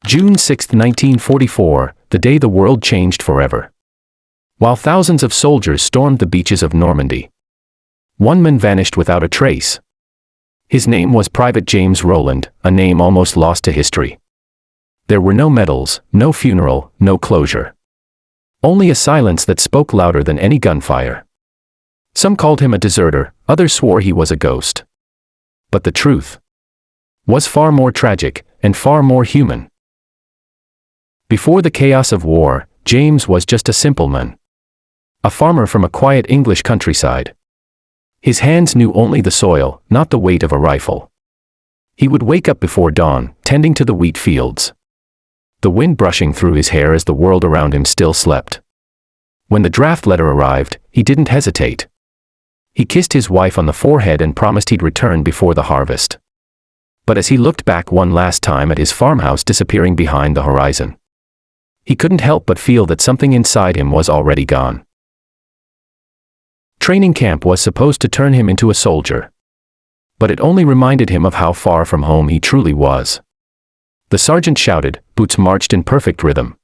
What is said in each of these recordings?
June 6, 1944, the day the world changed forever. While thousands of soldiers stormed the beaches of Normandy, one man vanished without a trace. His name was Private James Rowland, a name almost lost to history. There were no medals, no funeral, no closure. Only a silence that spoke louder than any gunfire. Some called him a deserter, others swore he was a ghost. But the truth was far more tragic, and far more human. Before the chaos of war, James was just a simple man. A farmer from a quiet English countryside. His hands knew only the soil, not the weight of a rifle. He would wake up before dawn, tending to the wheat fields. The wind brushing through his hair as the world around him still slept. When the draft letter arrived, he didn't hesitate. He kissed his wife on the forehead and promised he'd return before the harvest. But as he looked back one last time at his farmhouse disappearing behind the horizon, he couldn't help but feel that something inside him was already gone. Training camp was supposed to turn him into a soldier. But it only reminded him of how far from home he truly was. The sergeant shouted, boots marched in perfect rhythm.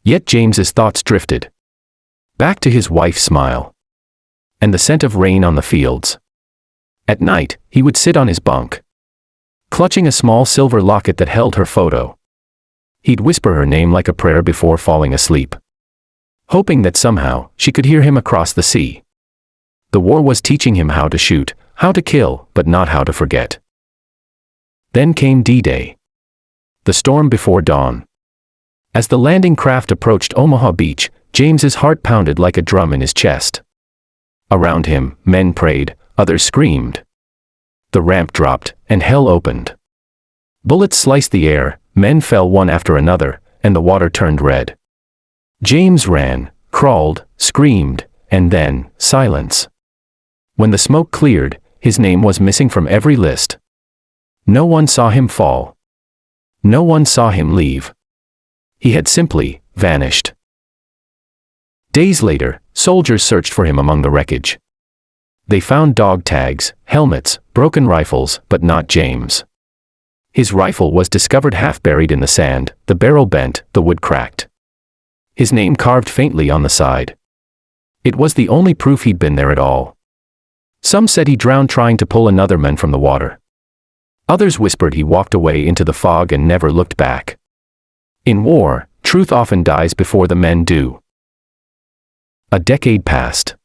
Yet James's thoughts drifted back to his wife's smile and the scent of rain on the fields. At night, he would sit on his bunk, clutching a small silver locket that held her photo. He'd whisper her name like a prayer before falling asleep, hoping that somehow she could hear him across the sea. The war was teaching him how to shoot, how to kill, but not how to forget. Then came D-Day. The storm before dawn. As the landing craft approached Omaha Beach, James's heart pounded like a drum in his chest. Around him, men prayed, others screamed. The ramp dropped, and hell opened. Bullets sliced the air, men fell one after another, and the water turned red. James ran, crawled, screamed, and then, silence. When the smoke cleared, his name was missing from every list. No one saw him fall. No one saw him leave. He had simply vanished. Days later, soldiers searched for him among the wreckage. They found dog tags, helmets, broken rifles, but not James. His rifle was discovered half buried in the sand, the barrel bent, the wood cracked. His name carved faintly on the side. It was the only proof he'd been there at all. Some said he drowned trying to pull another man from the water. Others whispered he walked away into the fog and never looked back. In war, truth often dies before the men do. A decade passed.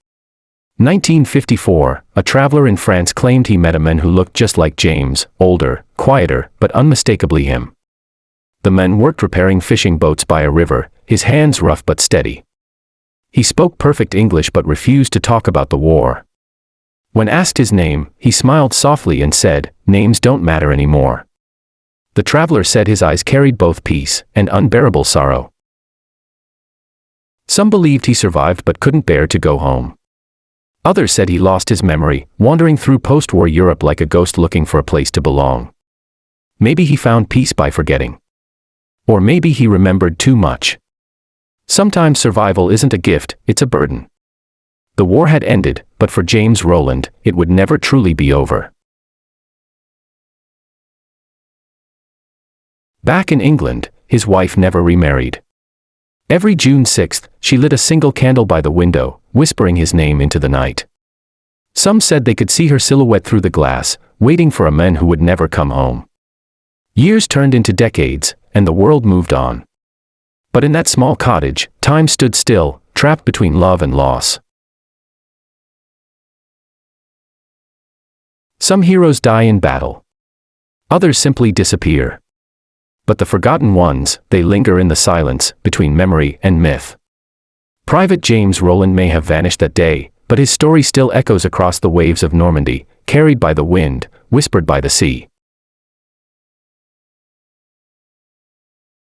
1954, a traveler in France claimed he met a man who looked just like James, older, quieter, but unmistakably him. The man worked repairing fishing boats by a river, his hands rough but steady. He spoke perfect English but refused to talk about the war. When asked his name, he smiled softly and said, "Names don't matter anymore." The traveler said his eyes carried both peace and unbearable sorrow. Some believed he survived but couldn't bear to go home. Others said he lost his memory, wandering through post-war Europe like a ghost looking for a place to belong. Maybe he found peace by forgetting. Or maybe he remembered too much. Sometimes survival isn't a gift, it's a burden. The war had ended, but for James Rowland, it would never truly be over. Back in England, his wife never remarried. Every June 6th, she lit a single candle by the window, whispering his name into the night. Some said they could see her silhouette through the glass, waiting for a man who would never come home. Years turned into decades, and the world moved on. But in that small cottage, time stood still, trapped between love and loss. Some heroes die in battle. Others simply disappear. But the forgotten ones, they linger in the silence, between memory and myth. Private James Rowland may have vanished that day, but his story still echoes across the waves of Normandy, carried by the wind, whispered by the sea.